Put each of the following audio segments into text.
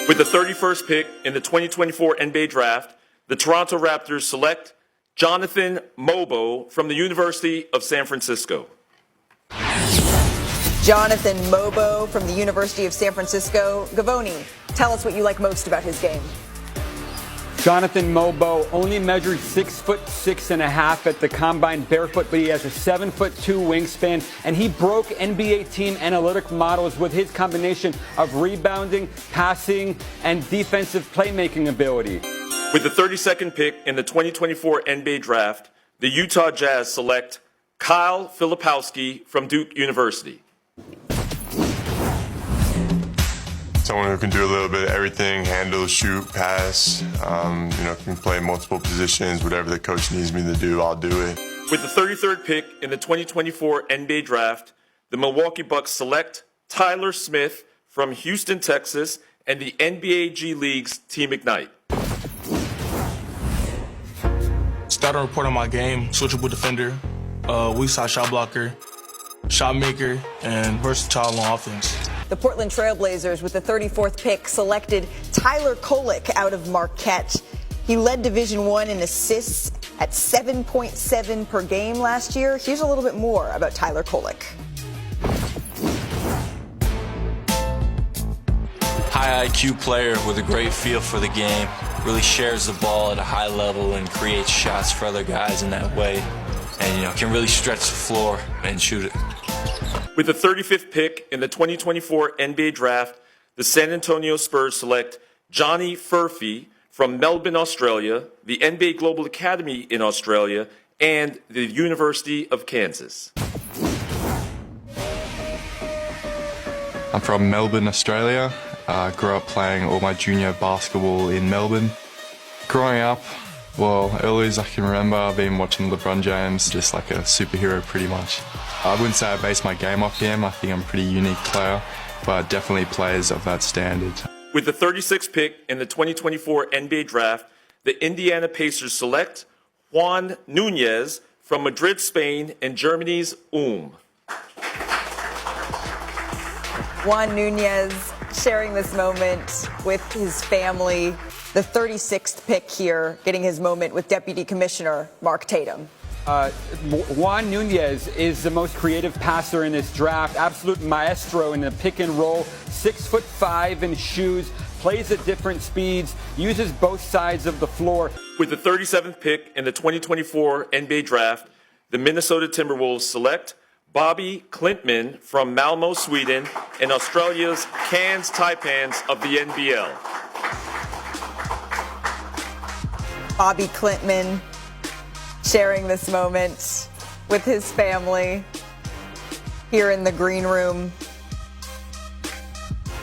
With the 31st pick in the 2024 NBA Draft, the Toronto Raptors select Jonathan Mobo from the University of San Francisco. Jonathan Mobo from the University of San Francisco. Gavoni, tell us what you like most about his game. Jonathan Mobo only measured 6'6.5" at the combine barefoot, but he has a 7'2" wingspan, and he broke NBA team analytic models with his combination of rebounding, passing, and defensive playmaking ability. With the 32nd pick in the 2024 NBA Draft, the Utah Jazz select Kyle Filipowski from Duke University. Someone who can do a little bit of everything, handle, shoot, pass, can play multiple positions, whatever the coach needs me to do, I'll do it. With the 33rd pick in the 2024 NBA Draft, the Milwaukee Bucks select Tyler Smith from Houston, Texas, and the NBA G League's Team Ignite. Starting report on my game, switchable defender, weak side shot blocker, shot maker, and versatile on offense. The Portland Trailblazers, with the 34th pick, selected Tyler Kolek out of Marquette. He led Division I in assists at 7.7 per game last year. Here's a little bit more about Tyler Kolek. High IQ player with a great feel for the game. Really shares the ball at a high level and creates shots for other guys in that way. And, can really stretch the floor and shoot it. With the 35th pick in the 2024 NBA Draft, the San Antonio Spurs select Johnny Furphy from Melbourne, Australia, the NBA Global Academy in Australia, and the University of Kansas. I'm from Melbourne, Australia. I grew up playing all my junior basketball in Melbourne. Growing up, early as I can remember, I've been watching LeBron James, just like a superhero pretty much. I wouldn't say I base my game off him. I think I'm a pretty unique player, but definitely players of that standard. With the 36th pick in the 2024 NBA Draft, the Indiana Pacers select Juan Nunez from Madrid, Spain, and Germany's Juan Nunez sharing this moment with his family. The 36th pick here, getting his moment with Deputy Commissioner Mark Tatum. Juan Nunez is the most creative passer in this draft. Absolute maestro in the pick and roll. 6'5" in shoes. Plays at different speeds. Uses both sides of the floor. With the 37th pick in the 2024 NBA Draft, the Minnesota Timberwolves select Bobby Klintman from Malmo, Sweden, and Australia's Cairns Taipans of the NBL. Bobby Klintman sharing this moment with his family here in the green room.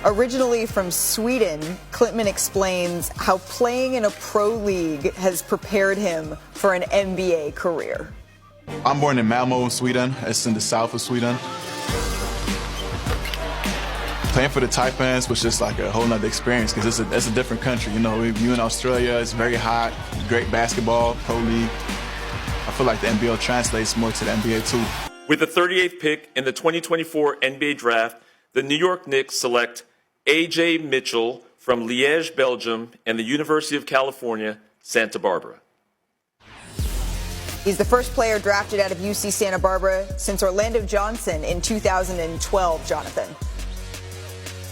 Originally from Sweden, Klintman explains how playing in a pro league has prepared him for an NBA career. I'm born in Malmo, Sweden. It's in the south of Sweden. Playing for the Taipans was just like a whole nother experience because it's a different country. You in Australia, it's very hot, great basketball, pro league. I feel like the NBL translates more to the NBA too. With the 38th pick in the 2024 NBA Draft, the New York Knicks select A.J. Mitchell from Liège, Belgium, and the University of California, Santa Barbara. He's the first player drafted out of UC Santa Barbara since Orlando Johnson in 2012, Jonathan.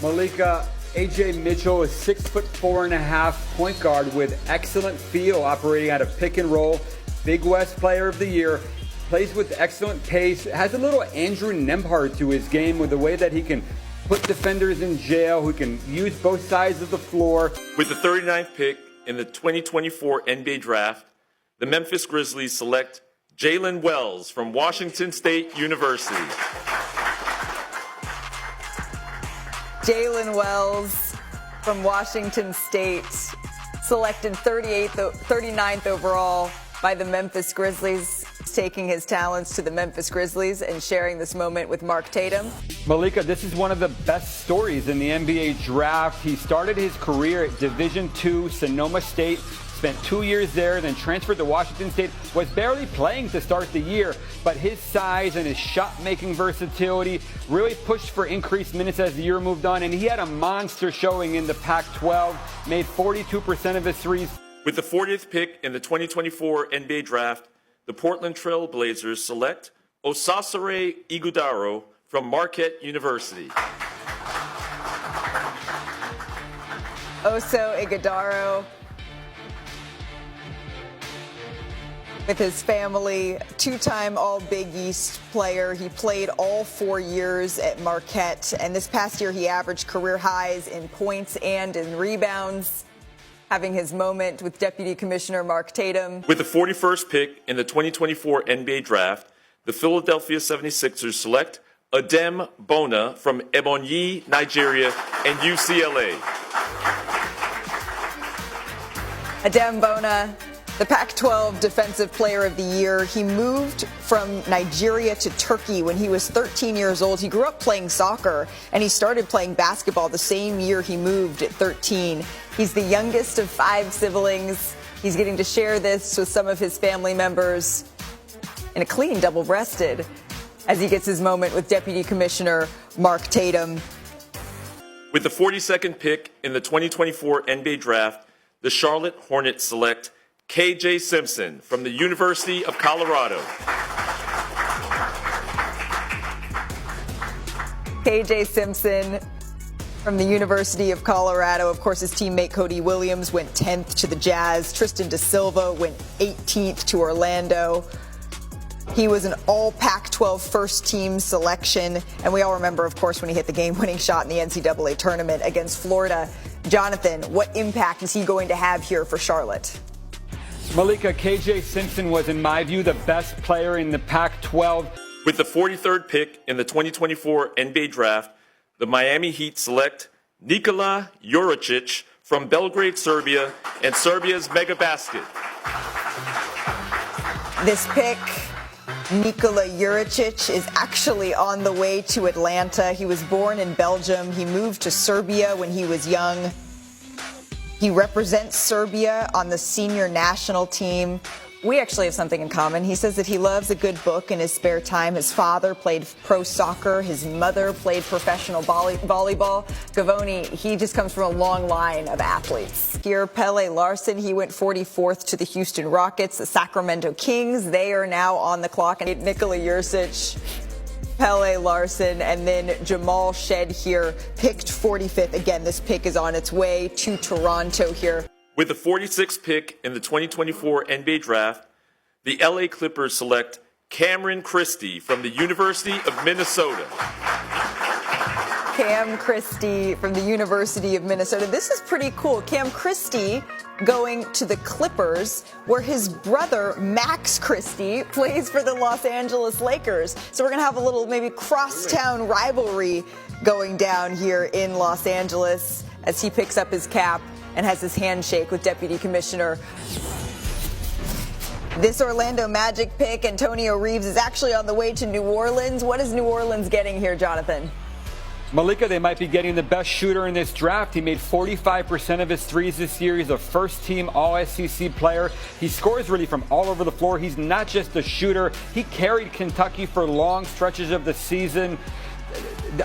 Malika, A.J. Mitchell is 6'4.5" point guard with excellent feel, operating out of pick and roll. Big West Player of the Year. Plays with excellent pace. Has a little Andrew Nembhard to his game with the way that he can put defenders in jail, who can use both sides of the floor. With the 39th pick in the 2024 NBA Draft, the Memphis Grizzlies select Jalen Wells from Washington State University. Jalen Wells from Washington State, selected 39th overall by the Memphis Grizzlies, taking his talents to the Memphis Grizzlies and sharing this moment with Mark Tatum. Malika, this is one of the best stories in the NBA draft. He started his career at Division II Sonoma State, spent 2 years there, then transferred to Washington State, was barely playing to start the year, but his size and his shot-making versatility really pushed for increased minutes as the year moved on, and he had a monster showing in the Pac-12, made 42% of his threes. With the 40th pick in the 2024 NBA Draft, the Portland Trail Blazers select Osasare Ighodaro from Marquette University. Oso Ighodaro, with his family, two-time All-Big East player. He played all 4 years at Marquette, and this past year he averaged career highs in points and in rebounds, having his moment with Deputy Commissioner Mark Tatum. With the 41st pick in the 2024 NBA Draft, the Philadelphia 76ers select Adem Bona from Ebonyi, Nigeria, and UCLA. Adem Bona, the Pac-12 Defensive Player of the Year. He moved from Nigeria to Turkey when he was 13 years old. He grew up playing soccer, and he started playing basketball the same year he moved at 13. He's the youngest of 5 siblings. He's getting to share this with some of his family members in a clean double-breasted as he gets his moment with Deputy Commissioner Mark Tatum. With the 42nd pick in the 2024 NBA Draft, the Charlotte Hornets select KJ Simpson from the University of Colorado. KJ Simpson from the University of Colorado. Of course, his teammate Cody Williams went 10th to the Jazz. Tristan Da Silva went 18th to Orlando. He was an all Pac-12 first team selection. And we all remember, of course, when he hit the game-winning shot in the NCAA tournament against Florida. Jonathan, what impact is he going to have here for Charlotte? Malika, KJ Simpson was, in my view, the best player in the Pac-12. With the 43rd pick in the 2024 NBA Draft, the Miami Heat select Nikola Juricic from Belgrade, Serbia, and Serbia's Mega Basket. This pick, Nikola Juricic, is actually on the way to Atlanta. He was born in Belgium. He moved to Serbia when he was young. He represents Serbia on the senior national team. We actually have something in common. He says that he loves a good book in his spare time. His father played pro soccer. His mother played professional volleyball. Gavoni, he just comes from a long line of athletes. Here, Pele Larson, he went 44th to the Houston Rockets. The Sacramento Kings, they are now on the clock. And Nikola Juricic, Pele Larson, and then Jamal Shed here, picked 45th. Again, this pick is on its way to Toronto here. With the 46th pick in the 2024 NBA Draft, the LA Clippers select Cameron Christie from the University of Minnesota. Cam Christie from the University of Minnesota. This is pretty cool. Cam Christie going to the Clippers, where his brother, Max Christie, plays for the Los Angeles Lakers. So we're going to have a little maybe crosstown rivalry going down here in Los Angeles as he picks up his cap and has his handshake with Deputy Commissioner. This Orlando Magic pick, Antonio Reeves, is actually on the way to New Orleans. What is New Orleans getting here, Jonathan? Malika, they might be getting the best shooter in this draft. He made 45% of his threes this year. He's a first-team All-SEC player. He scores really from all over the floor. He's not just a shooter. He carried Kentucky for long stretches of the season.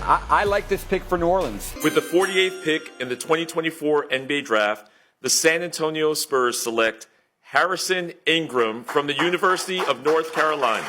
I like this pick for New Orleans. With the 48th pick in the 2024 NBA Draft, the San Antonio Spurs select Harrison Ingram from the University of North Carolina.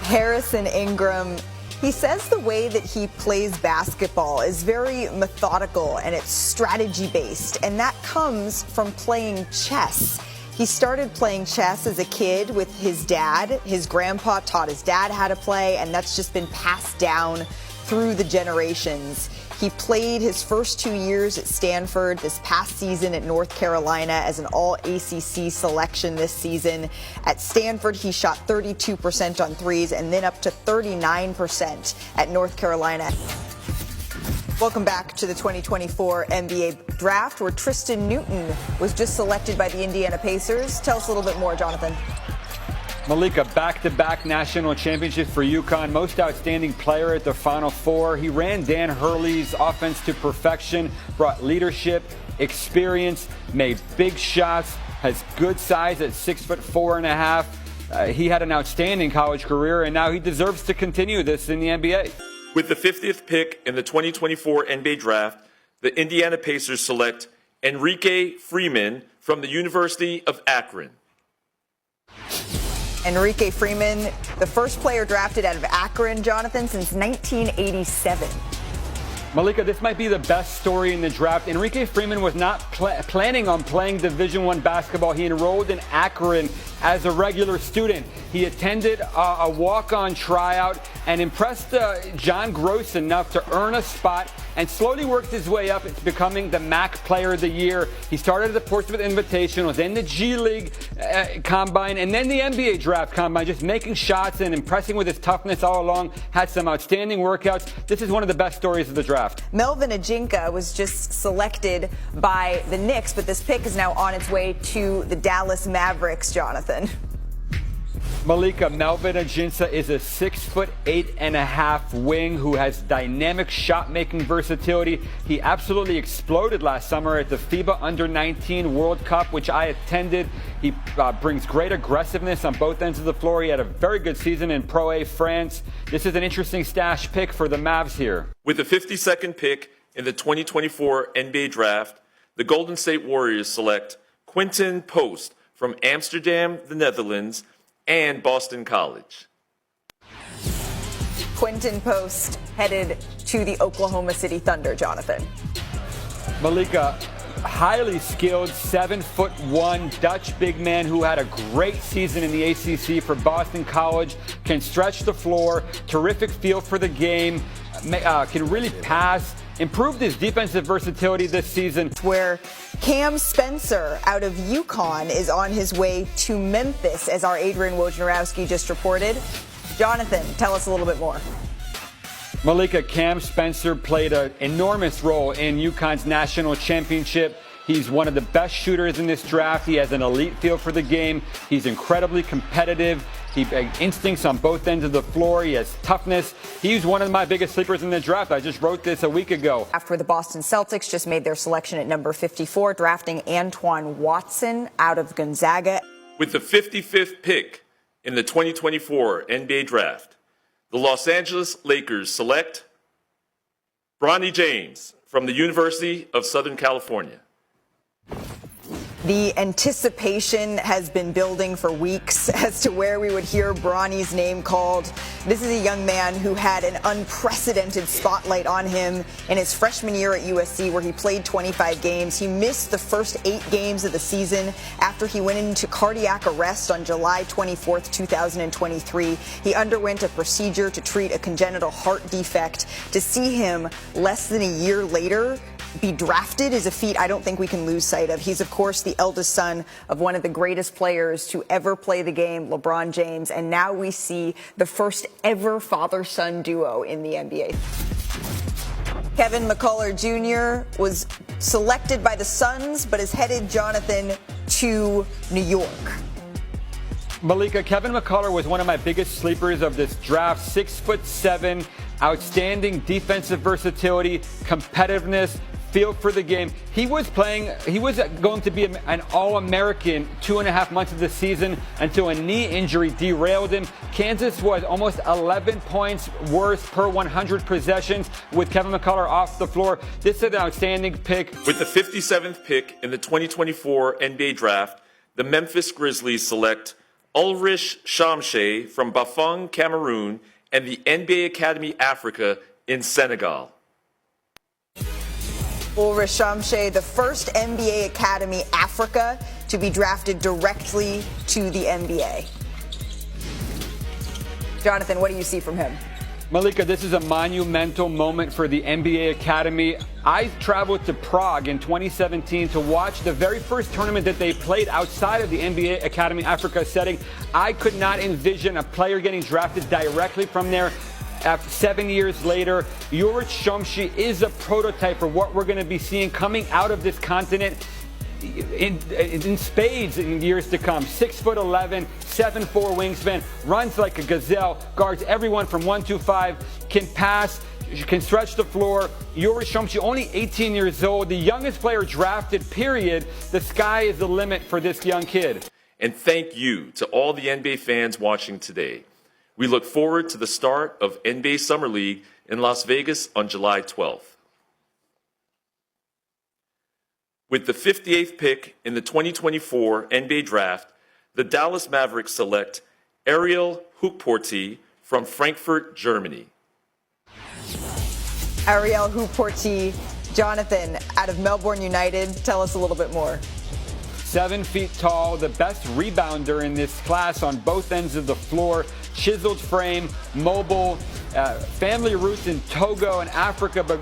Harrison Ingram, he says the way that he plays basketball is very methodical and it's strategy-based, and that comes from playing chess. He started playing chess as a kid with his dad. His grandpa taught his dad how to play, and that's just been passed down through the generations. He played his first 2 years at Stanford, this past season at North Carolina as an all-ACC selection this season. At Stanford, he shot 32% on threes and then up to 39% at North Carolina. Welcome back to the 2024 NBA Draft, where Tristan Newton was just selected by the Indiana Pacers. Tell us a little bit more, Jonathan. Malika, back-to-back national championships for UConn. Most outstanding player at the Final Four. He ran Dan Hurley's offense to perfection, brought leadership experience, made big shots, has good size at 6'4.5". He had an outstanding college career, and now he deserves to continue this in the NBA. With the 50th pick in the 2024 NBA Draft, the Indiana Pacers select Enrique Freeman from the University of Akron. Enrique Freeman, the first player drafted out of Akron, Jonathan, since 1987. Malika, this might be the best story in the draft. Enrique Freeman was not planning on playing Division I basketball. He enrolled in Akron as a regular student. He attended a walk-on tryout and impressed John Gross enough to earn a spot and slowly worked his way up into becoming the MAC Player of the Year. He started at the Portsmouth Invitational, then the G League Combine, and then the NBA Draft Combine, just making shots and impressing with his toughness all along. Had some outstanding workouts. This is one of the best stories of the draft. Melvin Ajinka was just selected by the Knicks, but this pick is now on its way to the Dallas Mavericks, Jonathan. Malika, Melvin Ajinka is a 6'8.5" wing who has dynamic shot-making versatility. He absolutely exploded last summer at the FIBA Under-19 World Cup, which I attended. He brings great aggressiveness on both ends of the floor. He had a very good season in Pro A France. This is an interesting stash pick for the Mavs here. With the 52nd pick in the 2024 NBA Draft, the Golden State Warriors select Quinten Post from Amsterdam, the Netherlands, and Boston College. Quinten Post headed to the Oklahoma City Thunder, Jonathan. Malika, highly skilled 7'1" Dutch big man who had a great season in the ACC for Boston College, can stretch the floor, terrific feel for the game, can really pass, improved his defensive versatility this season. Where Cam Spencer out of UConn is on his way to Memphis, as our Adrian Wojnarowski just reported. Jonathan, tell us a little bit more. Malika, Cam Spencer played an enormous role in UConn's national championship. He's one of the best shooters in this draft. He has an elite feel for the game. He's incredibly competitive. He has instincts on both ends of the floor. He has toughness. He's one of my biggest sleepers in the draft. I just wrote this a week ago. After the Boston Celtics just made their selection at number 54, drafting Antoine Watson out of Gonzaga. With the 55th pick in the 2024 NBA Draft, the Los Angeles Lakers select Bronny James from the University of Southern California. The anticipation has been building for weeks as to where we would hear Bronny's name called. This is a young man who had an unprecedented spotlight on him in his freshman year at USC, where he played 25 games. He missed the first 8 games of the season after he went into cardiac arrest on July 24th, 2023. He underwent a procedure to treat a congenital heart defect. To see him less than a year later be drafted is a feat I don't think we can lose sight of. He's, of course, the eldest son of one of the greatest players to ever play the game, LeBron James, and now we see the first ever father-son duo in the NBA. Kevin McCullough Jr. was selected by the Suns, but is headed, Jonathan, to New York. Malika, Kevin McCullough was one of my biggest sleepers of this draft. 6'7", outstanding defensive versatility, competitiveness, feel for the game. He was going to be an All-American 2.5 months of the season until a knee injury derailed him. Kansas was almost 11 points worse per 100 possessions with Kevin McCullough off the floor. This is an outstanding pick. With the 57th pick in the 2024 NBA Draft, the Memphis Grizzlies select Ulrich Shamshe from Bafang, Cameroon, and the NBA Academy Africa in Senegal. Ulrich Shamshe, the first NBA Academy Africa to be drafted directly to the NBA. Jonathan, what do you see from him? Malika, this is a monumental moment for the NBA Academy. I traveled to Prague in 2017 to watch the very first tournament that they played outside of the NBA Academy Africa setting. I could not envision a player getting drafted directly from there. After 7 years later, Ulrich Shamshe is a prototype for what we're going to be seeing coming out of this continent in spades in years to come. 6'11", 7'4" wingspan, runs like a gazelle, guards everyone from 1-5, can pass, can stretch the floor. Youri Shomchi, only 18 years old, the youngest player drafted, period. The sky is the limit for this young kid. And thank you to all the NBA fans watching today. We look forward to the start of NBA Summer League in Las Vegas on July 12th. With the 58th pick in the 2024 NBA Draft, the Dallas Mavericks select Ariel Hukporti from Frankfurt, Germany. Ariel Hukporti, Jonathan, out of Melbourne United. Tell us a little bit more. 7 feet tall, the best rebounder in this class on both ends of the floor. Chiseled frame, mobile, family roots in Togo and Africa, but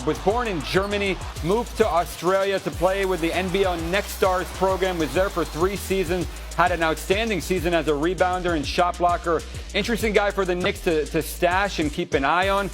was born in Germany, moved to Australia to play with the NBL Next Stars program, was there for 3 seasons, had an outstanding season as a rebounder and shot blocker. Interesting guy for the Knicks to stash and keep an eye on.